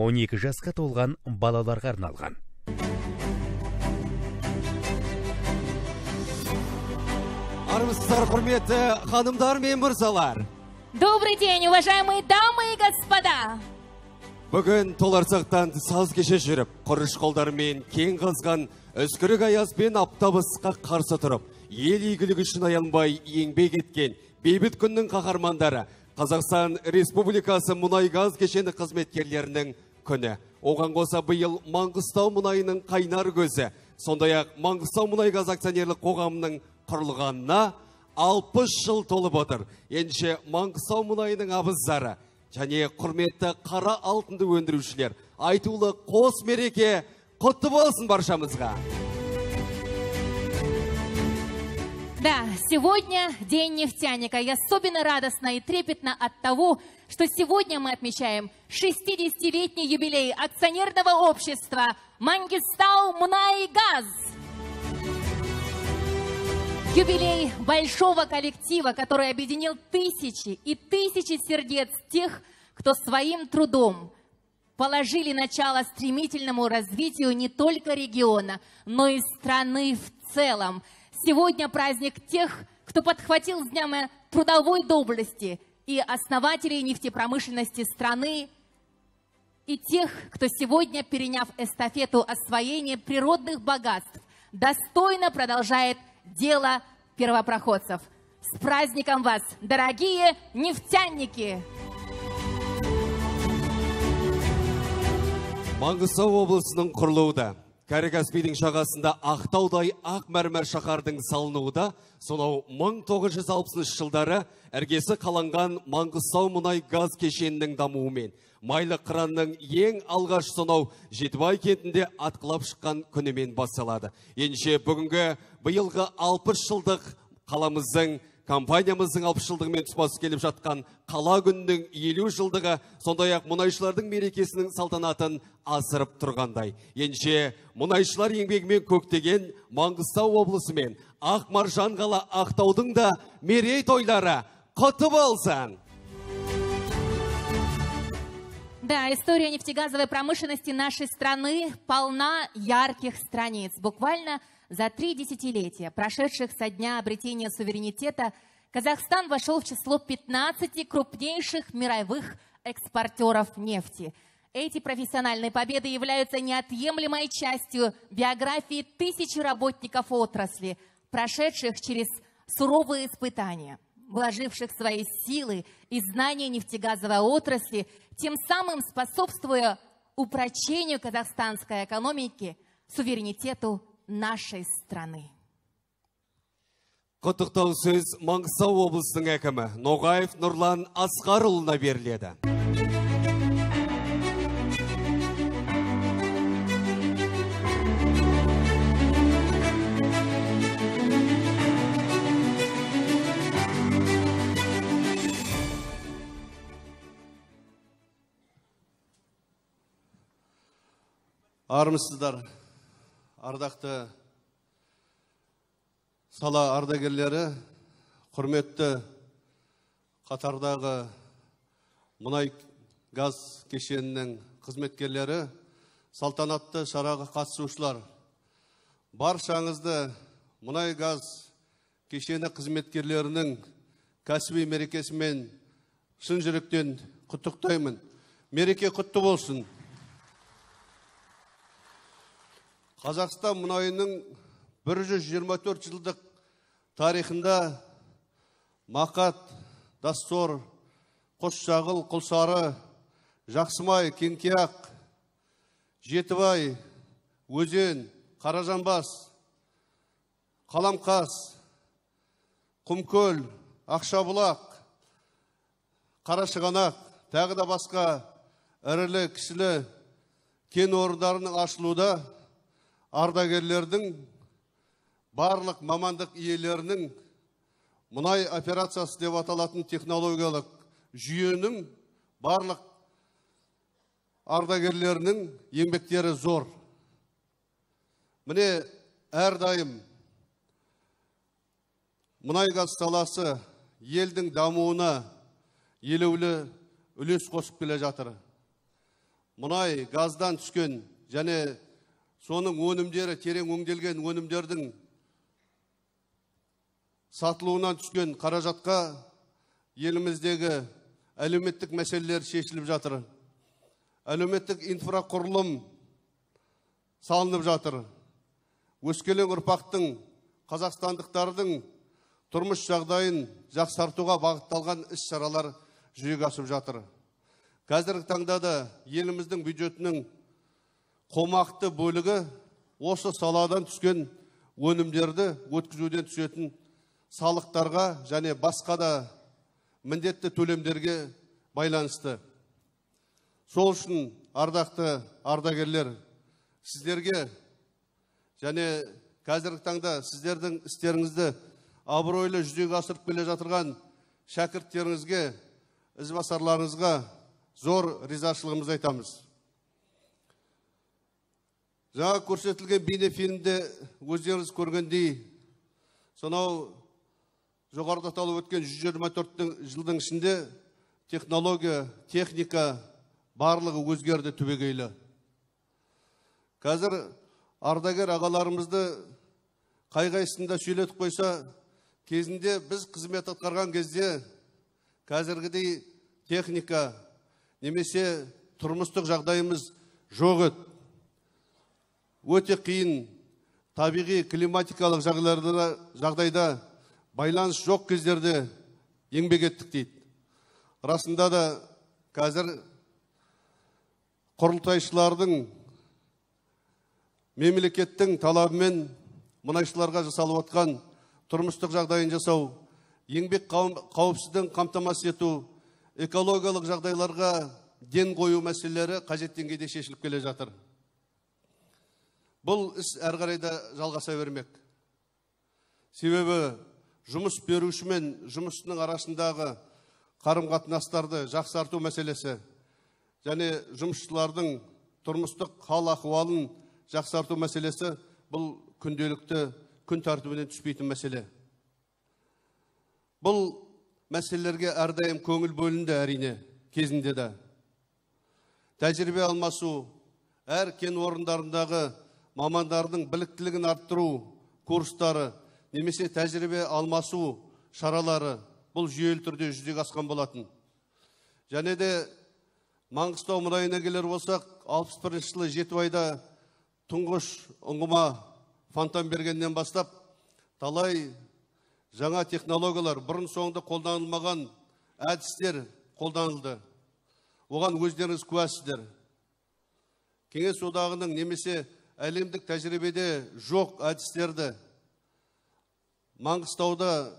12 жасқа толған балаларға арналған. Армысыздар, құрметті ханымдар мен мырзалар. Добрый день, уважаемые дамы и господа. Бүгін толарсақтан саз кеше жүріп, құрыш қолдарымен кең қазған өскірік аязбен аптабысқа қарсы тұрып, ел игілігі үшін аянбай еңбек еткен бейбіт күннің қаһармандары Қазақстан Республикасы мұнай-газ кешені қызметкерлерінің күні. Оған қоса биыл Маңғыстау мұнайының қайнар көзі, сондай-ақ Маңғыстау мұнай-газ акционерлік қоғамының құрылғанына 60 жыл толып отыр. Ендеше Маңғыстау мұнайының абыздары және құрметті қара алтынды өндірушілер, айтулы қос мереке құтты болсын баршамызға. Да, сегодня День нефтяника. И особенно радостно и трепетно от того, что сегодня мы отмечаем 60-летний юбилей акционерного общества «Мангистау Мунай-газ». Юбилей большого коллектива, который объединил тысячи и тысячи сердец тех, кто своим трудом положили начало стремительному развитию не только региона, но и страны в целом. Сегодня праздник тех, кто подхватил знамя трудовой доблести и основателей нефтепромышленности страны, и тех, кто сегодня, переняв эстафету освоения природных богатств, достойно продолжает дело первопроходцев. С праздником вас, дорогие нефтяники! Маңғыстау облысының құрылуыда, Кәрі-Каспийдің жағасында Ақтаудай ақ мәрмәр шаһардың салынуыда, сонау 1960 жылдары іргесі қаланған Маңғыстау мұнай-газ кешенінің дамуымен, майлы қыранның ең алғаш сонау Жетібай кентінде атқылап шыққан күнімен басталады. Ендеше бүгінгі биылғы 60 жылдық қаламыздың, компаниямыздың 60 жылдығымен тұспасы келіп жатқан қала күнінің 50 жылдығы, сондай-ақ мұнайшылардың мерекесінің салтанатын асырып тұрғандай. Ендеше мұнайшылар еңбегімен көктеген Маңғыстау облысы мен Ақ Маржан қала Ақтаудың да мерейтойлары құтты болсын! Да, история нефтегазовой промышленности нашей страны полна ярких страниц. Буквально за 3 десятилетия, прошедших со дня обретения суверенитета, Казахстан вошел в число 15 крупнейших мировых экспортеров нефти. Эти профессиональные победы являются неотъемлемой частью биографии тысяч работников отрасли, прошедших через суровые испытания, вложивших свои силы и знания нефтегазовой отрасли, тем самым способствуя упрочению казахстанской экономики, суверенитету нашей страны. Құттықтау сөз Маңғыстау облысының әкімі Ноғаев Нұрлан Асқарұлына беріледі. Армысыздар, ардақты сала ардагерлері, құрметті қатардағы мұнай-газ кешенінің қызметкерлері, салтанатты шараға қатысушылар. Баршаңызды мұнай-газ кешені қызметкерлерінің кәсіби мерекесімен шын жүректен құттықтаймын. Мереке құтты болсын. Қазақстан мұнайының 124 жылдық тарихында Мақат, Дастор, Қосшағыл, Құлсары, Жақсымай, Кеңкияқ, Жетібай, Өзен, Қаражанбас, Қаламқас, Құмкөл, Ақшабұлақ, Қарашығанақ, тағы да басқа ірілі кішілі кен орындарының ашылуда ардагерлердің, барлық мамандық иелерінің мұнай операциясы деп аталатын технологиялық жүйенің барлық ардагерлерінің еңбектері зор. Міне әрдайым мұнай-газ саласы елдің дамуына елеулі үлес қосып келе жатыр. мұнай, газдан түскен және соның өнімдері, терең өңделген өнімдердің сатылуынан түскен қаражатқа еліміздегі әлеуметтік мәселелер шешіліп жатыр. Әлеуметтік инфрақұрылым салынып жатыр. Өскелең ұрпақтың, қазақстандықтардың тұрмыс жағдайын жақсартуға бағытталған іс-шаралар жүзеге асып жатыр. Қазіргі таңда да еліміздің бюджетінің қомақты бөлігі осы саладан түскен өнімдерді өткізуден түсетін салықтарға және басқа да міндетті төлемдерге байланысты. Сол үшін ардақты ардагерлер, сіздерге және қазіргі таңда сіздердің істеріңізді абыройлы жүзеге асырып келе жатырған шәкірттеріңізге, ізбасарларыңызға зор ризашылығымызды айтамыз. Жаңа көрсетілген бейнефильмде өздеріңіз көргендей, сонау жоғарыда аталып өткен 124 жылдың ішінде технология, техника барлығы өзгерді түбегейлі. Қазір ардагер ағаларымызды қай-қайсында сөйлетіп қойса, кезінде біз қызмет атқарған кезде қазіргідей техника немесе тұрмыстық жағдайымыз жоқ еді. Өте қиын табиғи климатикалық жағдайда байланыс жоқ кездерде еңбек еттік дейді. Расында да қазір құрылтайшылардың мемлекеттің талабымен мұнайшыларға жасалып отқан тұрмыстық жағдайын жасау, еңбек қауіпсіздігін қамтамасыз ету, экологиялық жағдайларға ден қою мәселелері қажет деңгейде шешіліп келе жатыр. Бұл іс әрі қарай да жалғаса бермек. Себебі жұмыс беруші мен жұмысшының арасындағы қарым-қатынастарды жақсарту мәселесі және жұмысшылардың тұрмыстық хал ахуалын жақсарту мәселесі бұл күнделікті күн тәртібінен түспейтін мәселе. Бұл мәселелерге әрдайым көңіл бөлінді әрине кезінде де. Тәжірибе алмасу, әр кен орындарындағы мамандардың біліктілігін арттыру курстары немесе тәжірибе алмасу шаралары бұл жүйелі түрде жүзеге асқан болатын. Және де Маңғыстау мұнайына келер болсақ, 61 жылы 7 айда тұңғыш ұңғыма фонтан бергеннен бастап, талай жаңа технологиялар, бұрын соңды қолданылмаған әдістер қолданылды. Оған өздеріңіз куәсіздер. Кеңес одағының немесе әлемдік тәжірибеде жоқ әдістерді Маңғыстауда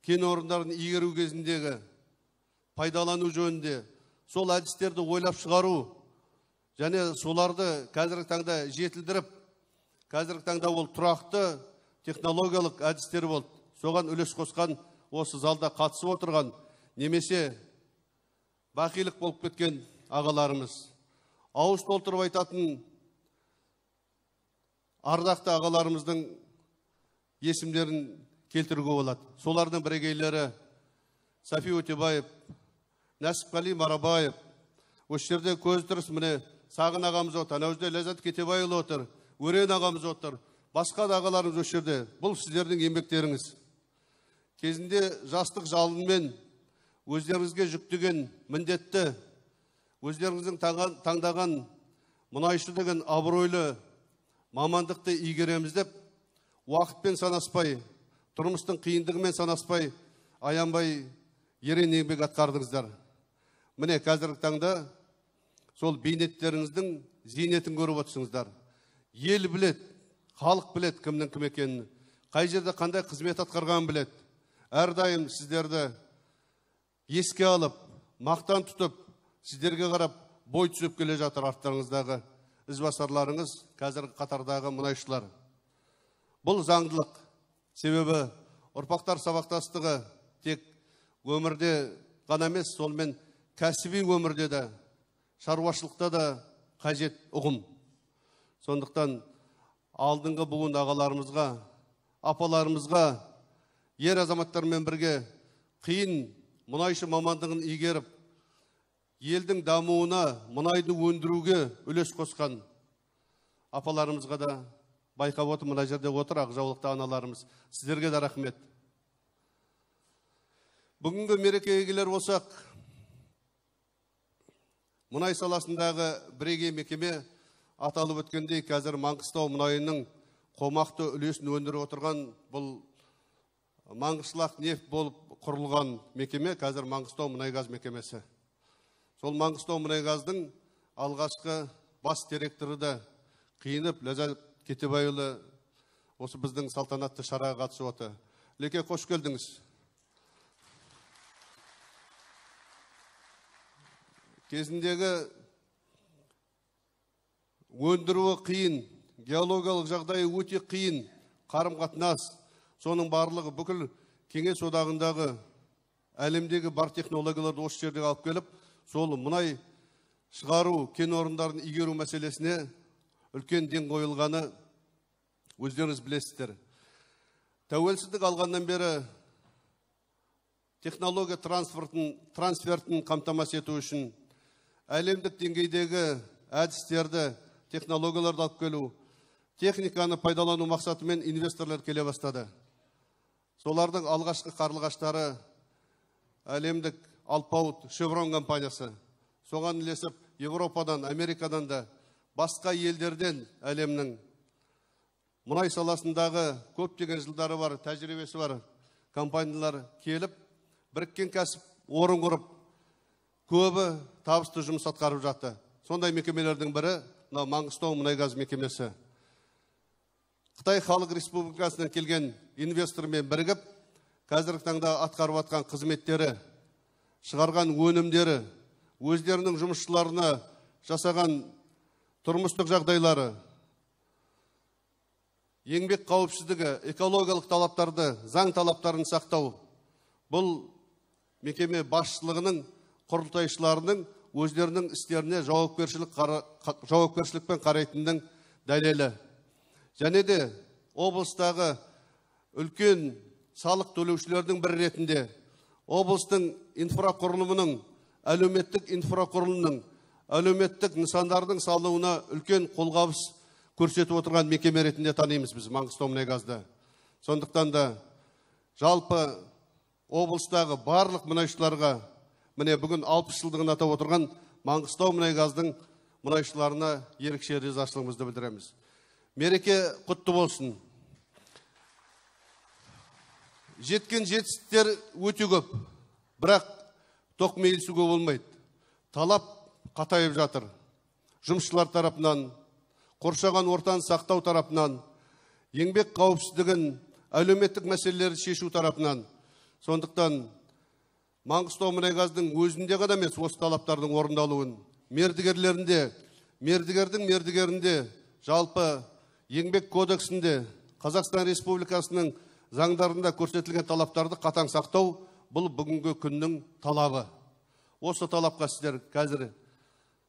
кен орындарын игеру кезіндегі пайдалану жөнінде сол әдістерді ойлап шығару және соларды қазіргі таңда жетілдіріп, қазіргі таңда ол тұрақты технологиялық әдістер болды. Соған үлес қосқан, осы залда қатысып отырған немесе бақилық болып кеткен ағаларымыз. Ауыз толтырып айтатын ардақты ағаларымыздың есімдерін келтіруге болады. Солардың бірегейлері Сафи Өтебаев, Нәсіпқали Марабаев, осы жерде көзі тұрыс міне Сағын ағамыз отыр, әнеуізде Ләззат Кетебайұлы отыр, Өрен ағамыз отыр, басқа да ағаларымыз осы жерде. Бұл сіздердің еңбектеріңіз. Кезінде жастық жалынмен өздеріңізге жүктеген міндетті, өздеріңіздің таңдаған мұнайшы деген абыройлы мамандықты игереміз деп, уақытпен санаспай, тұрмыстың қиындығымен санаспай, аянбай ерен еңбек атқардыңыздар. Міне қазіргі таңда сол бейнеттеріңіздің зейнетін көріп отырсыңыздар. Ел білет, халық білет кімнің кім екенін, қай жерде қандай қызмет атқарғанын білет. Әрдайым сіздерді еске алып, мақтан тұтып, сіздерге қарап бой түсіп келе жатыр арттарыңыздағы ізбасарларыңыз, қазіргі қатардағы мұнайшылар. Бұл заңдылық. Себебі ұрпақтар сабақтастығы тек өмірде ғана емес, сонымен кәсіби өмірде де, шаруашылықта да қажет ұғым. Сондықтан алдыңғы буын ағаларымызға, апаларымызға, ер азаматтармен бірге қиын мұнайшы мамандығын игеріп, елдің дамуына, мұнайды өндіруге үлес қосқан апаларымызға да байқап отыр, мына жерде отыр ақ жаулықты аналарымыз. Сіздерге де рахмет. Бүгінгі мерекеге келер болсақ, мұнай саласындағы бірегей мекеме аталып өткендей, қазір Маңғыстау мұнайының қомақты үлесін өндіріп отырған бұл Маңғышлақ нефт болып құрылған мекеме, қазір Маңғыстау мұнайгаз мекемесі. Сол Маңғыстау мұнайгаздың алғашқы бас директоры да қиынып, Ләззат Кетебайұлы осы біздің салтанатты шараға қатысып отыр. Леке, қош келдіңіз. Кезіндегі өндіруі қиын, геологиялық жағдайы өте қиын, қарым-қатынас, соның барлығы бүкіл Кеңес одағындағы әлемдегі бар технологияларды осы жерге алып келіп, сол мұнай шығару, кен орындарын игеру мәселесіне үлкен ден қойылғаны өздеріңіз білесіздер. Тәуелсіздік алғаннан бері технология трансфертін қамтамасыз ету үшін әлемдік деңгейдегі әдістерді, технологияларды алып келу, техниканы пайдалану мақсатымен инвесторлар келе бастады. Солардың алғашқы қарлығаштары әлемдік Алпауыт, Шеврон компаниясы. Соған ілесіп, Европадан, Америкадан да, басқа елдерден әлемнің мұнай саласындағы көптеген жылдары бар, тәжірибесі бар компаниялар келіп, біріккен кәсіп орын құрып, көбі табысты жұмыс атқарып жатты. Сондай мекемелердің бірі Маңғыстау мұнайгаз мекемесі. Қытай Халық Республикасынан келген инвестормен бірігіп, қазіргі таңда атқарып атқан қызметтері, шығарған өнімдері, өздерінің жұмысшыларына жасаған тұрмыстық жағдайлары, еңбек қауіпсіздігі, экологиялық талаптарды, заң талаптарын сақтау, бұл мекеме басшылығының, құрылтайшыларының өздерінің істеріне жауапкершілікпен қарайтынның дәлелі. Және де облыстағы үлкен салық төлеушілердің бір ретінде облыстың инфрақұрылымының, әлеуметтік инфрақұрылымның, әлеуметтік нысандардың салуына үлкен қолғабыс көрсетіп отырған мекеме ретінде танимыз біз Маңғыстау мұнайгазды. Сондықтан да жалпы облыстағы барлық мұнайшыларға, міне бүгін 60 жылдығын атап отырған Маңғыстау мұнайгаздың мұнайшыларына ерекше ризашылығымызды білдіреміз. Мереке құтты болсын. Жеткен жетістіктер өте көп, бірақ тоқмейілсуге болмайды. Талап қатайып жатыр. Жұмысшылар тарапынан, қоршаған ортаны сақтау тарапынан, еңбек қауіпсіздігін, әлеуметтік мәселелерді шешу тарапынан. Сондықтан Маңғыстау мұнайгаздың өзінде ғана емес осы талаптардың орындалуын, мердігердің жалпы еңбек кодексінде, Қазақстан Республикасының заңдарында көрсетілген талаптарды қатаң сақтау, бұл бүгінгі күннің талабы. Осы талапқа сіздер қазір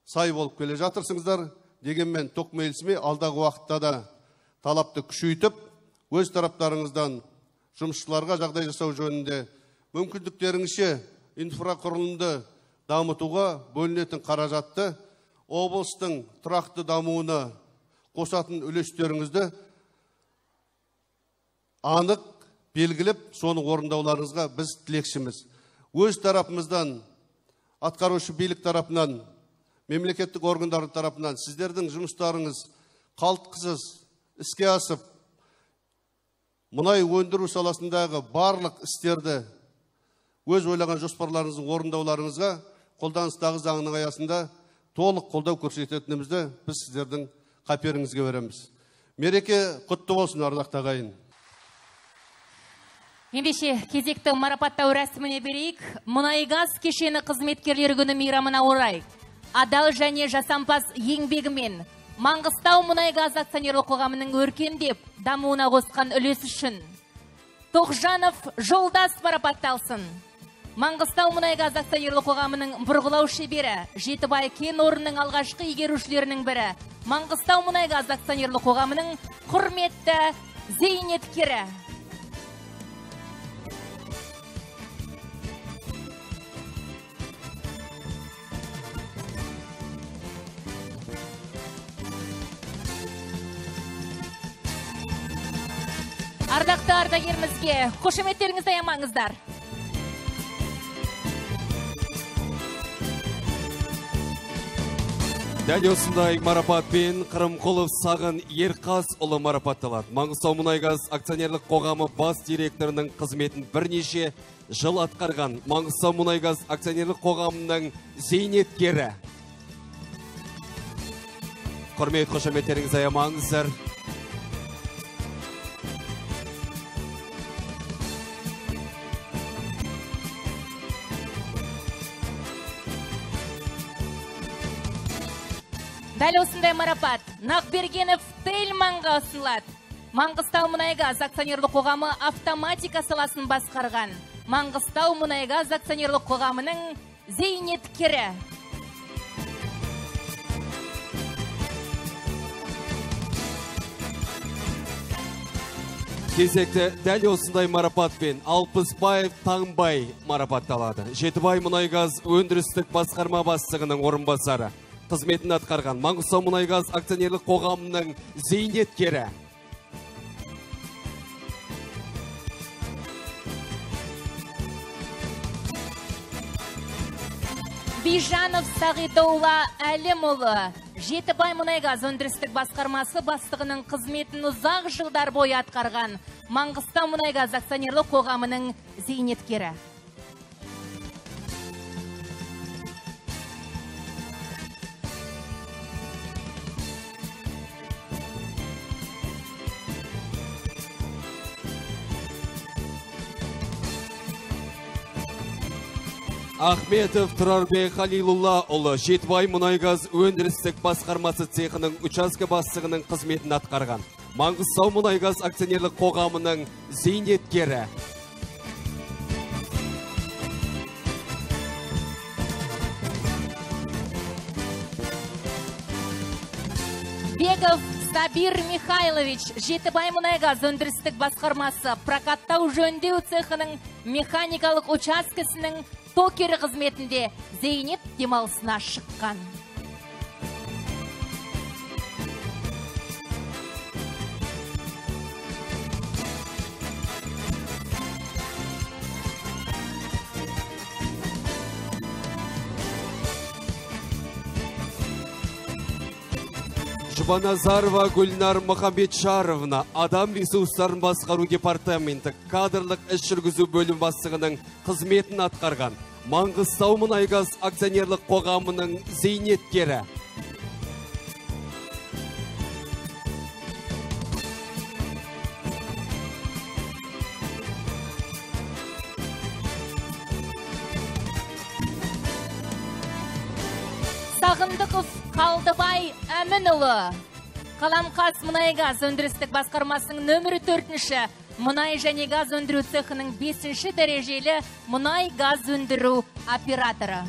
сай болып келе жатырсыңыздар, дегенмен тоқмейілсімей алдағы уақытта да талапты күшейтіп, өз тараптарыңыздан жұмысшыларға жағдай жасау жөнінде мүмкіндіктеріңізше инфрақұрылымды дамытуға бөлінетін қаражатты облыстың тұрақты дамуына қосатын үлестеріңізді анық белгілеп, соны орындауларыңызға біз тілекшіміз. Өз тарапымыздан, атқарушы билік тарапынан, мемлекеттік органдар тарапынан сіздердің жұмыстарыңыз қалтқысыз іске асып, мұнай өндіру саласындағы барлық істерді өз ойлаған жоспарларыңыздың орындауларыңызға қолданыстағы заңның аясында толық қолдау көрсететінімізді біз сіздердің қаперіңізге береміз. Мереке құтты болсын, ардақты ағайын. Ендеше кезекті марапаттау рәсіміне берейік. Мұнайгаз кешені қызметкерлер күні мейрамына орай адал және жасампаз еңбегімен Маңғыстау мұнайгаз акционерлік қоғамының өркендеп дамуына қосқан үлесі үшін Тоқжанов Жолдас марапатталсын. Маңғыстау мұнайгаз акционерлік қоғамының бұрғылау шебері, Жетібай кен орнының алғашқы игерушілерінің бірі, Маңғыстау мұнайгаз акционерлік қоғамының құрметті зейнеткері. Ардақты ардагерімізге қошеметтеріңізді аямаңыздар. Дәл осындай марапатпен Қырымқұлов Сағын Ерқас ұлы марапатталады. Маңғыстау Мұнайгаз акционерлік қоғамы бас директорының қызметін бірнеше жыл атқарған Маңғыстау Мұнайгаз акционерлік қоғамының зейнеткері. Құрмет, қошеметтеріңізді аямаңыздар. Дәл осындай марапат Нақбергенов Тельманға ұсынылады. Маңғыстау Мұнайгаз акционерлік қоғамы автоматика саласын басқарған Маңғыстау Мұнайгаз акционерлік қоғамының зейнеткері. Кезекті дәл осындай марапатпен Алпысбаев Таңбай марапатталады. Жетібай Мұнайгаз өндірістік басқарма бастығының орынбасары. Қызметін атқарған Маңғыстау Мұнайгаз акционерлік қоғамының зейнеткері. Бижанов Сағидолла Әлімұлы Жетібай Мұнайгаз өндірістік басқармасы бастығының қызметін ұзақ жылдар бойы атқарған Маңғыстау Мұнайгаз акционерлік қоғамының зейнеткері. Ахметов Тұрарбек Халилулла ұлы Жетібай Мұнайгаз өндірістік басқармасы цехының учаске бастығының қызметін атқарған Маңғыстау Мұнайгаз акционерлік қоғамының зейнеткері. Бегов Сабир Михайлович Жетібай Мұнайгаз өндірістік басқармасы прокаттау жөндеу цехының механикалық учаскесінің токері қызметінде зейнет демалысына шыққан. Жұбаназарова Гүлнар Мұхамбетшаровна адам ресурстарын басқару департаменті кадрлық іс жүргізу бөлім бастығының қызметін атқарған Маңғыстау Мұнайгаз акционерлік қоғамының зейнеткері. Сағындықов Қалдыбай Әмінұлы Қаламқас Мұнайгаз өндірістік басқармасының нөмірі 4-ші мұнай және газ өндіру цехының 5-ші дәрежелі мұнай газ өндіру операторы.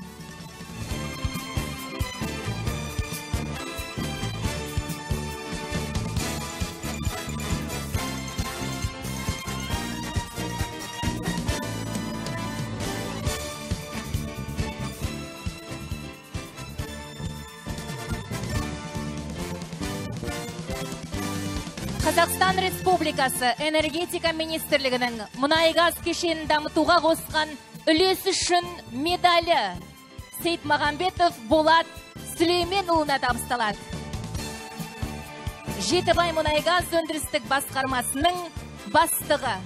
Қазақстан Республикасы энергетика министрлігінің мұнай-газ кешенін дамытуға қосқан үлесі үшін медалі Сейтмағамбетов Болат Сүлейменұлына табысталады. Жетібай мұнай-газ өндірістік басқармасының бастығы.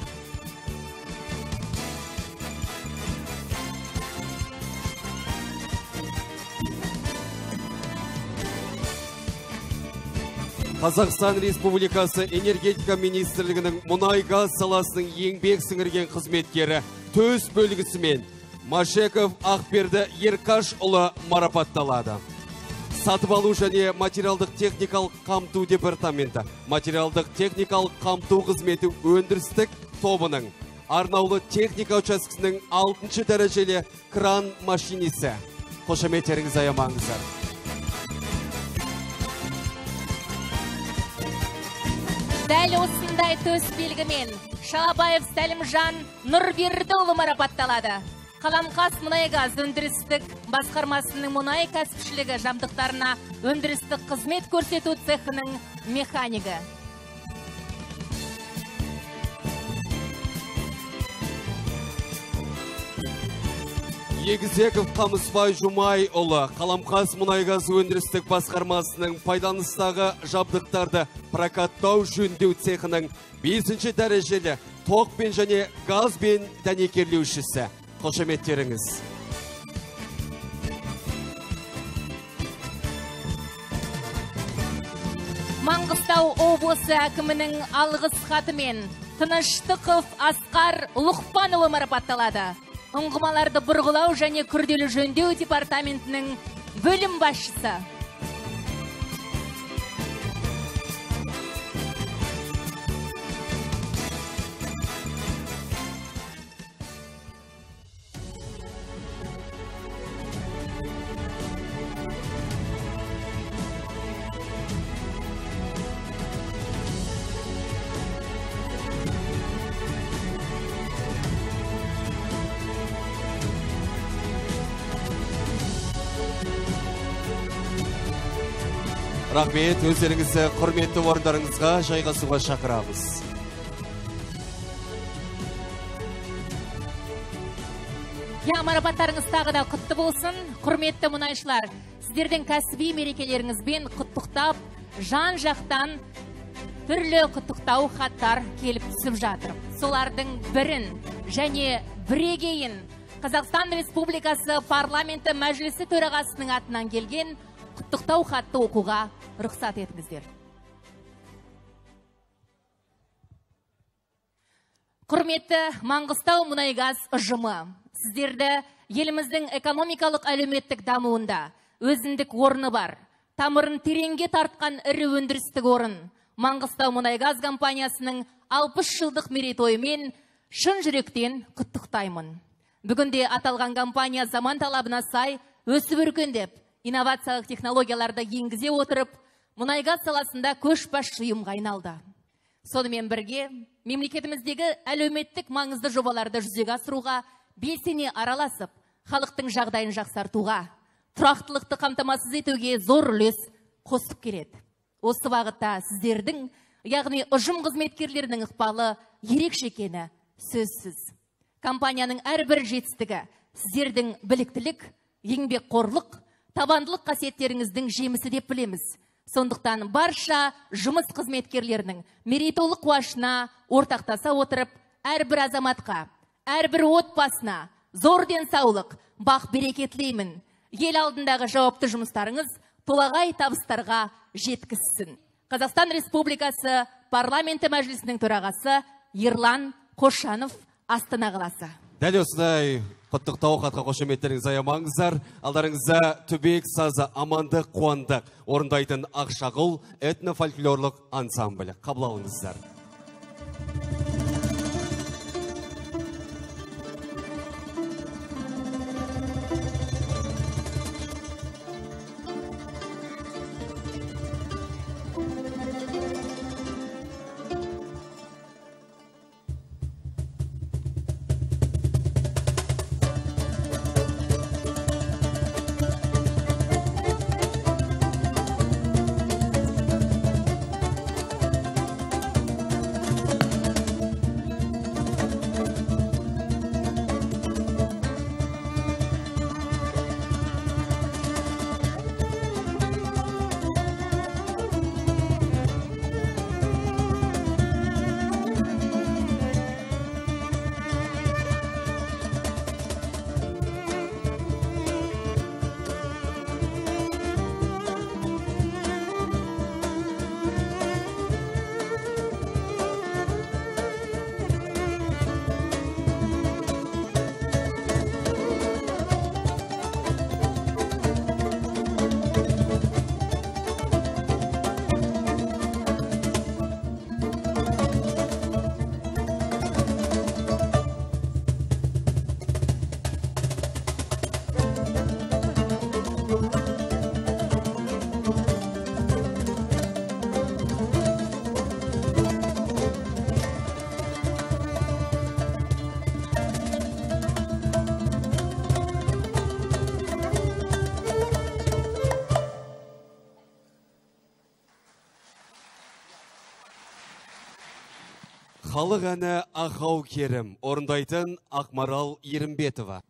Қазақстан Республикасы энергетика министрлігінің мұнай-газ саласының еңбек сіңірген қызметкері төс бөлгісімен Машеков Ақберді Еркаш ұлы марапатталады. Сатып алу және материалдық техникалық қамту департаменті, материалдық техникалық қамту қызметі өндірістік тобының арнаулы техника учаскесінің 6-шы дәрежелі кран машинисі. Қошеметтеріңіз аямаңыздар. Дәл осындай төс белгімен Шалабаев Сәлімжан Нұрбердіұлы марапатталады. Қаламқас Мұнайгаз өндірістік басқармасының мұнай кәсіпшілігі жабдықтарына өндірістік қызмет көрсету цехының механигі. Егізеков Қамысбай Жұмайұлы Қаламқас мұнайгаз өндірістік басқармасының пайданыстағы жабдықтарды прокаттау жөндеу цехының 5-ші дәрежелі тоқпен және газбен дәнекерлеушісі. Қошеметтеріңіз. Маңғыстау облысы әкімінің алғыс хатымен Тыныштықов Асқар Лұқпанұлы марапатталады. Ұңғымаларды бұрғылау және күрделі жөндеу департаментінің бөлім басшысы. Рахмет, өздеріңізді құрметті орындарыңызға жайғасуға шақырамыз. Марапаттарыңыз тағы да құтты болсын. Құрметті мұнайшылар, сіздердің кәсіби мерекелеріңізбен құттықтап, жан жақтан түрлі құттықтау хаттар келіп түсіп жатыр. Солардың бірін және бірегейін Қазақстан Республикасы парламенті мәжілісі төрағасының атынан келген құттықтау хатты оқуға рұқсат етіңіздер. Құрметті Маңғыстау мұнайгаз ұжымы, сіздерді еліміздің экономикалық әлеуметтік дамуында өзіндік орны бар, тамырын тереңге тартқан ірі өндірістік орын Маңғыстау мұнайгаз компаниясының 60 жылдық мерейтойымен шын жүректен құттықтаймын. Бүгінде аталған компания заман талабына сай өсіп өркендеп, инновациялық технологияларды енгізе отырып, мұнайгаз саласында көшбасшы ұйымға айналды. Сонымен бірге, мемлекетіміздегі әлеуметтік маңызды жобаларды жүзеге асыруға белсене араласып, халықтың жағдайын жақсартуға, тұрақтылықты қамтамасыз етуге зор үлес қосып келеді. Осы бағытта сіздердің, яғни ұжым қызметкерлерінің ықпалы ерекше екені сөзсіз. Компанияның әрбір жетістігі сіздердің біліктілік, еңбекқорлық, табандылық қасиеттеріңіздің жемісі деп білеміз. Сондықтан барша жұмыс қызметкерлерінің мерейтойлық қуанышына ортақтаса отырып, әрбір азаматқа, әрбір отбасына зор денсаулық, бақ береке тілеймін. Ел алдындағы жауапты жұмыстарыңыз толағай табыстарға жеткізсін. Қазақстан Республикасы парламенті мәжілісінің төрағасы Ерлан Қошанов, Астана қаласы. Дәл осындай құттықтау хатқа қошеметтеріңіз аямаңыздар. Алдарыңызда Түбек сазы Амандық Қуандық орындайтын Ақшағыл этнофольклорлық ансамблі. Қабыл алыңыздар. Халық әні Ақау Керім орындайтын Ақмарал Ерімбетова.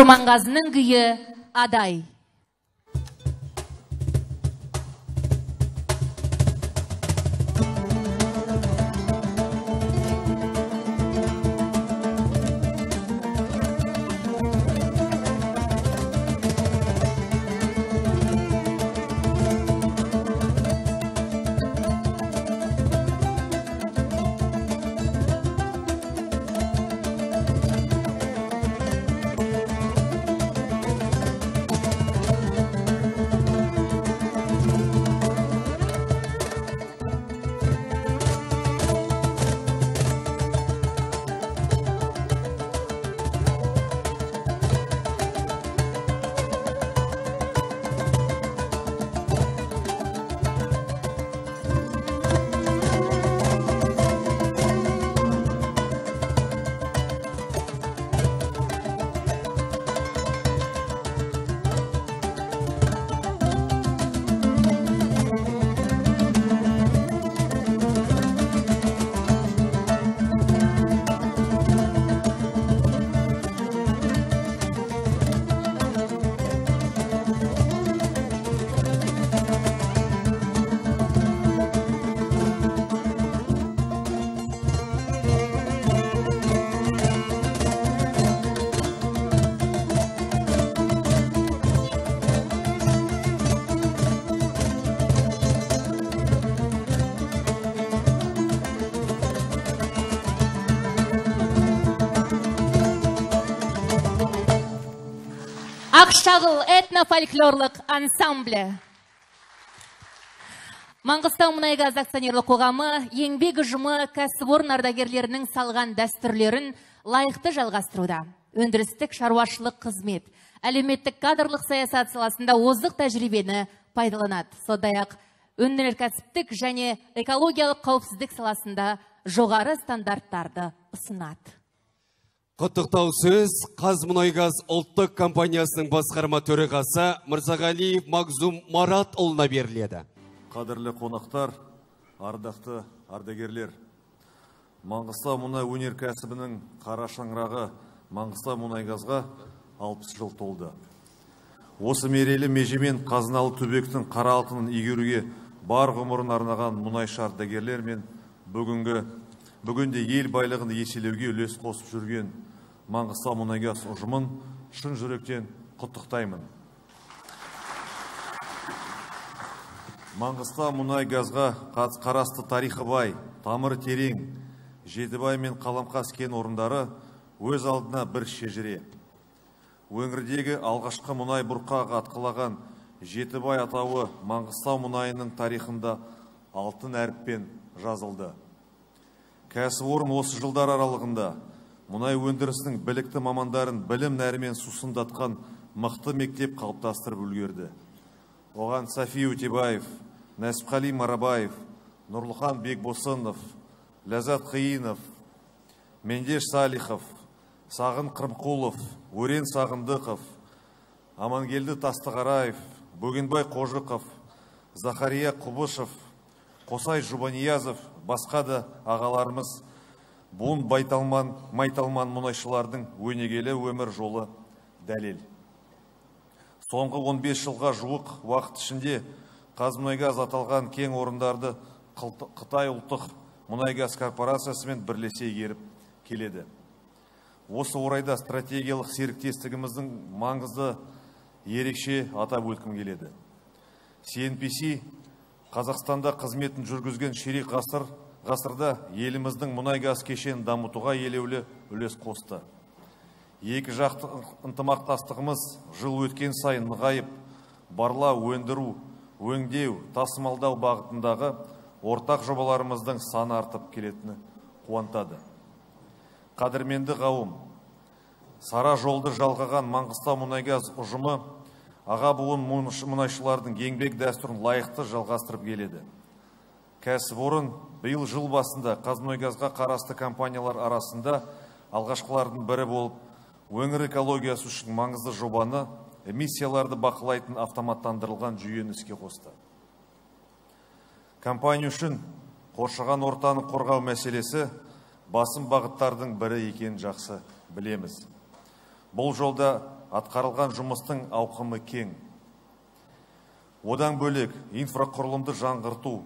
Құрманғазының күйі Адай. Ақшағыл этно-фольклорлық ансамблі. Маңғыстау мұнай-газ акционерлік қоғамы еңбек ұжымы кәсіпорын ардагерлерінің салған дәстүрлерін лайықты жалғастыруда. Өндірістік шаруашылық қызмет, әлеуметтік кадрлық саясат саласында озық тәжірибені пайдаланады. Сондай-ақ өнеркәсіптік және экологиялық қауіпсіздік саласында жоғары стандарттарды ұсынады. Құттықтау сөз Қазмұнайгаз ұлттық компаниясының басқарма төрағасы Мырзағалиев Мағзум Марат ұлына беріледі. Қадірлі қонақтар, ардақты ардагерлер. Маңғыстау мұнай өнеркәсібінің қара шаңырағы Маңғыстау Мұнайгазға 60 жыл толды. Осы мерейлі межемен қазыналы түбектің қара алтынын игеруге бар ғұмырын арнаған мұнайшы ардагерлер мен бүгінде ел байлығын еселеуге үлес қосып жүрген Маңғыстау Мұнайгаз ұжымын шын жүректен құттықтаймын. Маңғыстау Мұнайгазға қарасты тарихы бай, тамыры терең, Жетібай мен Қаламқас кен орындары өз алдына бір шежіре. Өңірдегі алғашқы мұнай бұрқағы атқылаған Жетібай атауы Маңғыстау мұнайының тарихында алтын әріппен жазылды. Кәсіпорын осы жылдар аралығында мұнай өндірісінің білікті мамандарын білім нәрімен сусындатқан мықты мектеп қалыптастырып үлгерді. Оған Сафи Өтебаев, Нәсіпқали Марабаев, Нұрлыхан Бекбосынов, Ләззат Қиынов, Мендеш Салихов, Сағын Қырымқұлов, Өрен Сағындықов, Амангелді Тастығараев, Бөгенбай Қожықов, Захария Құбышев, Қосай Жұбаниязов, басқа да ағаларымыз буын майталман мұнайшылардың өнегелі өмір жолы дәлел. Соңғы 15 жылға жуық уақыт ішінде Қазмұнайгаз аталған кен орындарды Қытай ұлттық мұнайгаз корпорациясымен бірлесе игеріп келеді. Осы орайда стратегиялық серіктестігіміздің маңызды ерекше атап өткім келеді. CNPC Қазақстанда қызметін жүргізген ширек ғасырда еліміздің мұнай-газ кешенін дамытуға елеулі үлес қосты. Екі жақты ынтымақтастығымыз жыл өткен сайын нығайып, барлау, өндіру, өңдеу, тасымалдау бағытындағы ортақ жобаларымыздың саны артып келетіні қуантады. Қадірменді қауым, сара жолды жалғаған Маңғыстау Мұнайгаз ұжымы аға буын мұнайшылардың еңбек дәстүрін лайықты жалғастырып келеді. Кәсіпорын биыл жыл басында Қазмұнайгазға қарасты компаниялар арасында алғашқылардың бірі болып, өңір экологиясы үшін маңызды жобаны эмиссияларды бақылайтын автоматтандырылған жүйені іске қосты. Компания үшін қоршаған ортаны қорғау мәселесі басым бағыттардың бірі екенін жақсы білеміз. Бұл жолда атқарылған жұмыстың ауқымы кең. Одан бөлек инфрақұрылымды жаңғырту,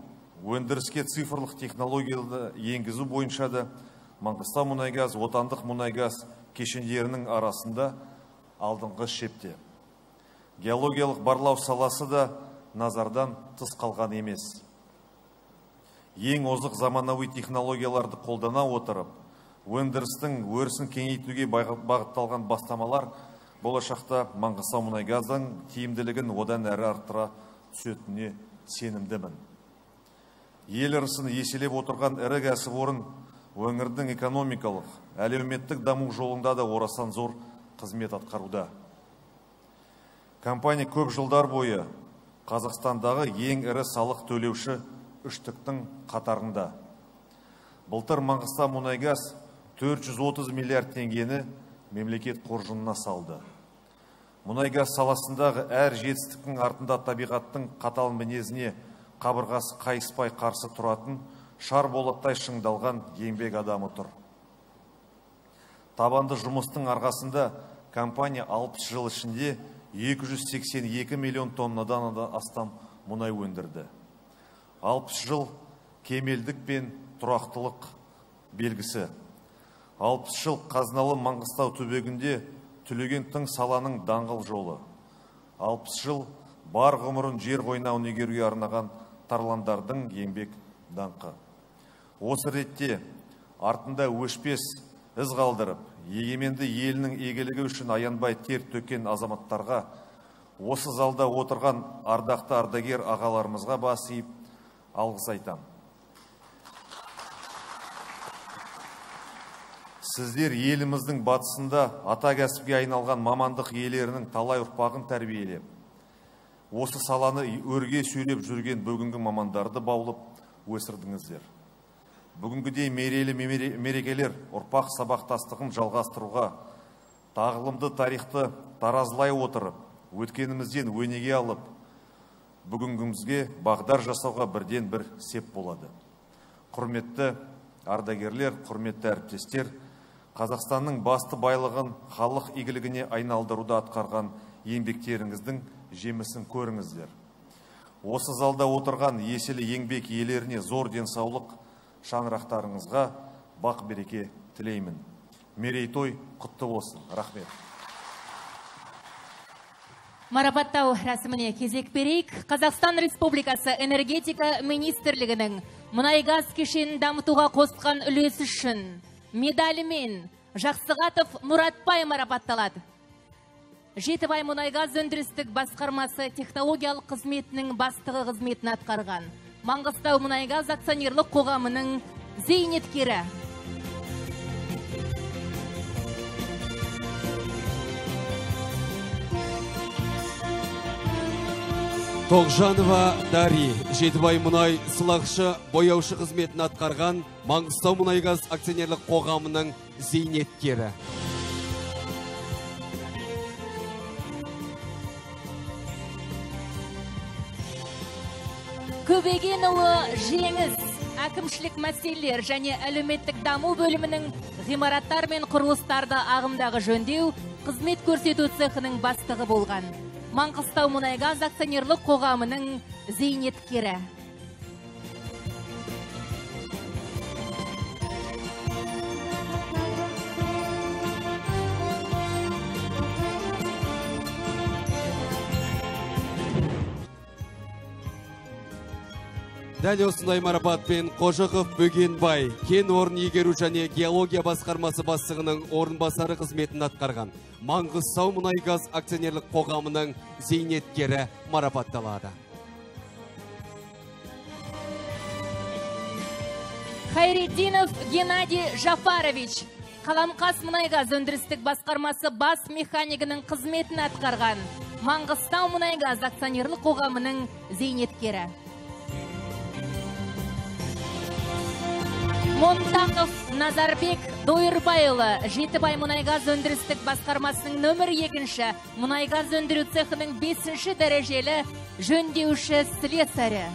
өндіріске цифрлық технологияларды енгізу бойынша да Маңғыстаумұнайгаз отандық мұнайгаз кешендерінің арасында алдыңғы шепте. Геологиялық барлау саласы да назардан тыс қалған емес. Ең озық заманауи технологияларды қолдана отырып, өндірістің өрісін кеңейтуге бағытталған бастамалар болашақта Маңғыстаумұнайгаздың тиімділігін одан әрі арттыра түсетініне сенімдімін. Ел ырысын еселеп отырған ірі кәсіпорын өңірдің экономикалық, әлеуметтік даму жолында да орасан зор қызмет атқаруда. Компания көп жылдар бойы Қазақстандағы ең ірі салық төлеуші үштіктің қатарында. Былтыр Маңғыстаумұнайгаз 430 миллиард теңгені мемлекет қоржынына салды. Мұнайгаз саласындағы әр жетістіктің артында табиғаттың қатал мінезіне қабырғасы қайыспай қарсы тұратын шар болаттай шыңдалған еңбек адамы тұр. Табанды жұмыстың арқасында компания 60 жыл ішінде 282 миллион тоннадан астам мұнай өндірді. 60 жыл кемелдік пен тұрақтылық белгісі. 60 жыл қазыналы Маңғыстау түбегінде түлеген тың саланың даңғыл жолы. 60 жыл бар ғұмырын жер қойнауын игеруге арнаған тарландардың еңбек даңқы. Осы ретте артында өшпес із қалдырып, егеменді елінің игілігі үшін аянбай тер төккен азаматтарға, осы залда отырған ардақты ардагер ағаларымызға бас иіп алғыс айтам. Сіздер еліміздің батысында ата кәсіпке айналған мамандық иелерінің талай ұрпағын тәрбиелеп, осы саланы өрге сүйреп жүрген бүгінгі мамандарды баулып өсірдіңіздер. Бүгінгідей мерейлі мерекелер ұрпақ сабақтастығын жалғастыруға, тағылымды тарихты таразылай отырып, өткенімізден өнеге алып, бүгінгімізге бағдар жасауға бірден бір сеп болады. Құрметті ардагерлер, құрметті әріптестер, Қазақстанның басты байлығын халық игілігіне айналдыруда атқарған еңбектеріңіздің жемісін көріңіздер. Осы залда отырған еселі еңбек иелеріне зор денсаулық, шаңырақтарыңызға бақ береке тілеймін. Мерейтой құтты болсын. Рахмет. Марапаттау рәсіміне кезек берейік. Қазақстан Республикасы энергетика министрлігінің мұнайгаз кешенін дамытуға қосқан үлесі үшін медалімен Жақсығатов Мұратбай марапатталады. Жетібай мұнайгаз өндірістік басқармасы технологиялық қызметінің бастығы қызметін атқарған. Маңғыстау мұнайгаз акционерлік қоғамының зейнеткері. Тоғжанова Дари, Жетібай мұнай сылақшы бояушы қызметін атқарған Маңғыстау мұнайгаз акционерлік қоғамының зейнеткері. Көбегенұлы Жеңіс әкімшілік мәселелер және әлеуметтік даму бөлімінің ғимараттар мен құрылыстарды ағымдағы жөндеу қызмет көрсету цехының бастығы болған. Маңғыстау мұнайгаз акционерлік қоғамының зейнеткері. Дәл осындай марапатпен Қожықов Бөгенбай кен орын игеру және геология басқармасы бастығының орынбасары қызметін атқарған Маңғыстау мұнайгаз акционерлік қоғамының зейнеткері марапатталады. Хайреддинов Геннадий Жафарович, Қаламқас мұнайгаз өндірістік басқармасы бас механигінің қызметін атқарған Маңғыстау мұнайгаз акционерлік қоғамының зейнеткері. Монтақов Назарбек Дойырбайұлы, Жетібай мұнайгаз өндірістік басқармасының нөмір 2-ші мұнайгаз өндіру цехының 5-ші дәрежелі жөндеуші слесарі.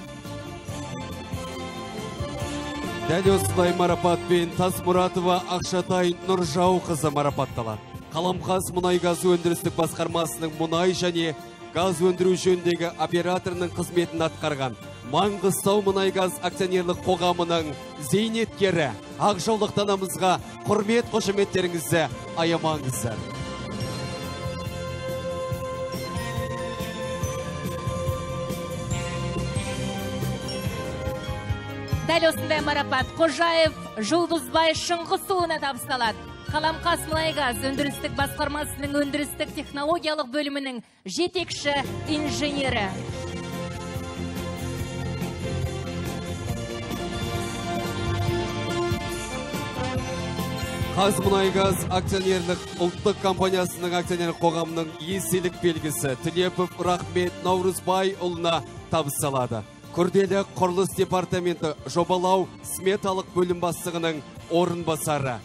Дәл осындай марапатпен Тасмұратова Ақшатай Нұржау қызы марапатталады. Қаламқас мұнай-газ өндірістік басқармасының мұнай және газ өндіру жөніндегі операторының қызметін атқарған Маңғыстау мұнай-газ акционерлік қоғамының зейнеткері Ақжаулықтанымызға құрмет қошеметтеріңізді аямаңыздар. Дәл осындай марапат Қожаев Жұлдызбай Шыңғысұлына табысталады. Қаламқас мұнай-газ өндірістік басқармасының өндірістік технологиялық бөлімінің жетекші инженері. Қазмұнайгаз акционерлік ұлттық компаниясының акционерлік қоғамының еселік белгісі Тілепов Рахмет Наурызбай ұлына табысталады. Күрделі құрылыс департаменті жобалау сметалық бөлім бастығының орынбасары.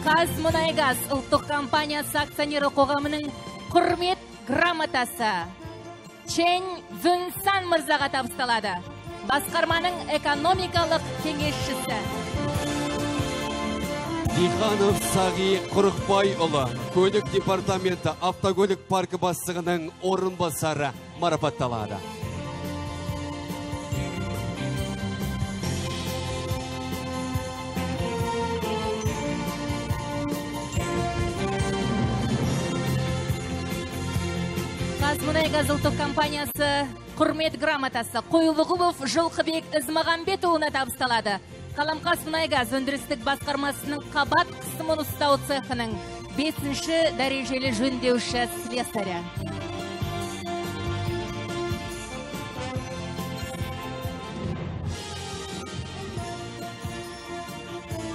Қазмұнайгаз ұлттық компаниясы акционері қоғамының құрмет грамотасы Чен Вүнсан мырзаға табысталады. Басқарманың экономикалық кеңесшісі. Диханов Сағи Құрықбайұлы, көлік департаменті автокөлік паркі бастығының орынбасары марапатталады. Қазмұнайгаз ұлттық компаниясы құрмет грамотасы Қойлығұлов Жылқыбек Ізмағамбетұлына табысталады. Қаламқас мұнай-газ өндірістік басқармасының қабат қысымын ұстау цехының 5-ші дәрежелі жөндеуші слесарі.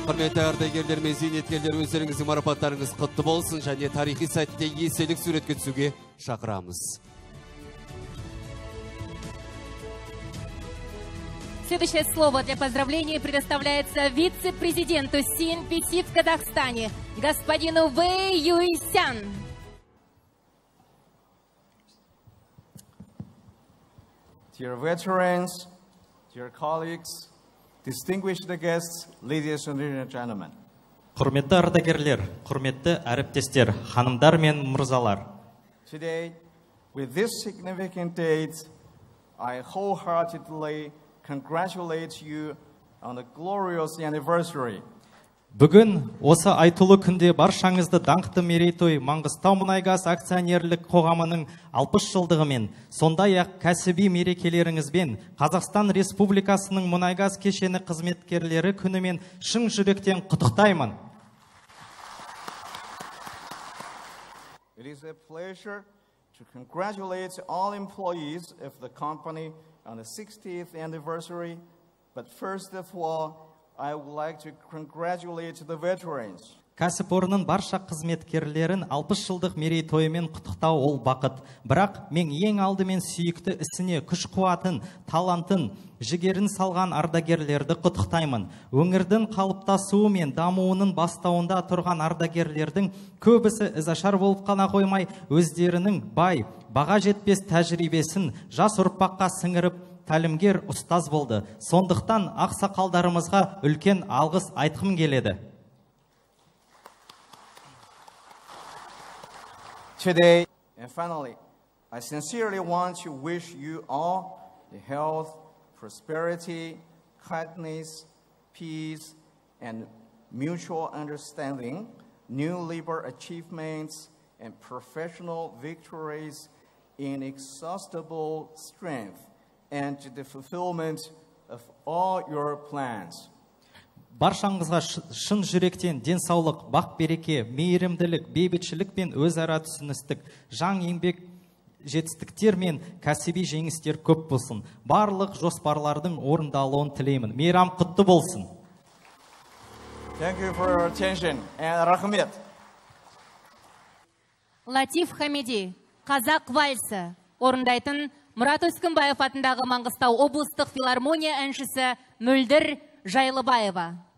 Құрметті ардагерлер мен зейнеткерлер, өздеріңіздің марапаттарыңыз құтты болсын және тарихи сәтте еселік суретке түсуге шақырамыз. Следующее слово для поздравления предоставляется вице-президенту CNPC в Казахстане, господину Вэй Юйсян. Dear veterans, dear colleagues, distinguished guests, ladies and gentlemen. Құрметті ардагерлер, құрметті әріптестер, ханымдар мен мырзалар. Today, with this significant date, I wholeheartedly congratulate you on the glorious anniversary. Бүгін осы айтулы күнде баршаңызды даңқты мерейтой Маңғыстау мұнай-газ акционерлік қоғамының 60 жылдығымен, сондай-ақ кәсіби мерекелеріңізбен Қазақстан Республикасының мұнай-газ кешені қызметкерлері күнімен шын жүректен құттықтаймын. It is a pleasure to congratulate all employees of the company on the 60th anniversary, but first of all, I would like to congratulate the veterans. Кәсіпорынның барша қызметкерлерін 60 жылдық мерейтойымен құттықтау ол бақыт. Бірақ мен ең алдымен сүйікті ісіне күш қуатын, талантын, жігерін салған ардагерлерді құттықтаймын. Өңірдің қалыптасуы мен дамуының бастауында тұрған ардагерлердің көбісі ізашар болып қана қоймай, өздерінің бай, баға жетпес тәжірибесін жас ұрпаққа сіңіріп, тәлімгер ұстаз болды. Сондықтан ақсақалдарымызға үлкен алғыс айтқым келеді. Today, and finally, I sincerely want to wish you all the health, prosperity, kindness, peace, and mutual understanding, new labor achievements, and professional victories, inexhaustible strength, and the fulfillment of all your plans. Баршаңызға шын жүректен денсаулық, бақ береке, мейірімділік, бейбітшілік пен өзара түсіністік, жан еңбек жетістіктер мен кәсіби жеңістер көп болсын. Барлық жоспарлардың орындалуын тілеймін. Мейрам құтты болсын. Thank you for your attention and рахмет. Латиф Хамиди, Қазақ вальсы орындайтын Мұрат Өскінбаев атындағы Маңғыстау облыстық филармония әншісі Мөлдір Жайлыбаева.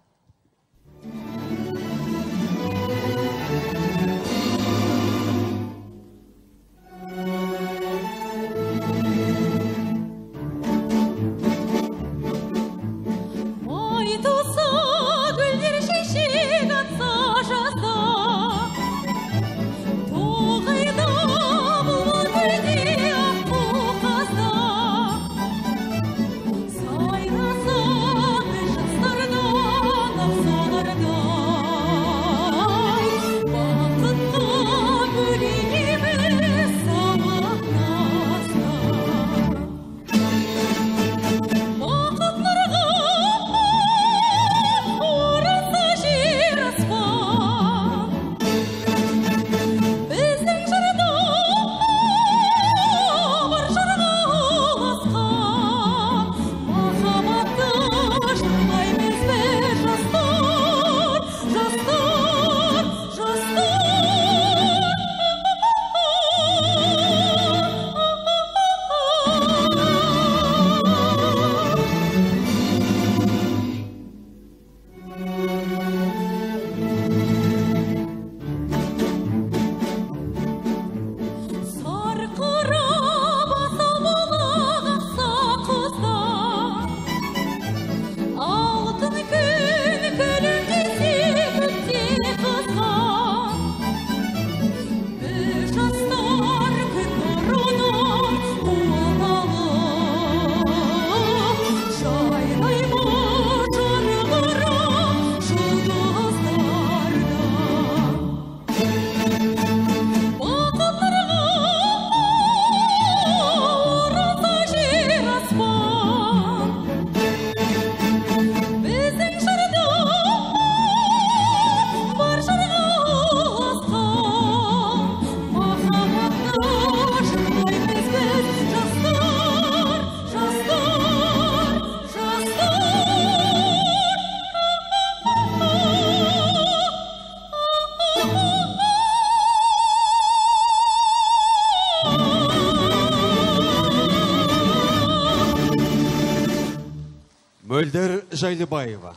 Мөлдір Жайлыбаева.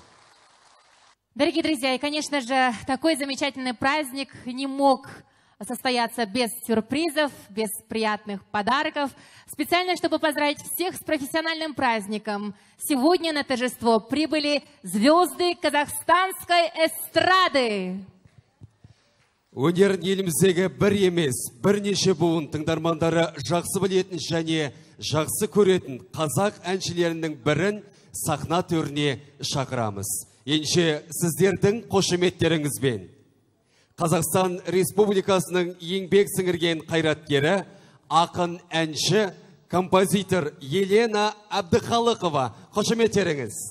Дорогие друзья, и, конечно же, такой замечательный праздник не мог состояться без сюрпризов, без приятных подарков. Специально, чтобы поздравить всех с профессиональным праздником, сегодня на торжество прибыли звезды казахстанской эстрады. Өнерін еліміздегі бір емес, бірнеше буын тыңдармандары жақсы білетін және жақсы көретін қазақ әншілерінің бірін сахна төріне шақырамыз. Енше сіздердің қошеметтеріңізбен. Қазақстан Республикасының еңбек сіңірген қайраткері, ақын әнші, композитор Елена Әбдіхалықова. Қошеметтеріңіз.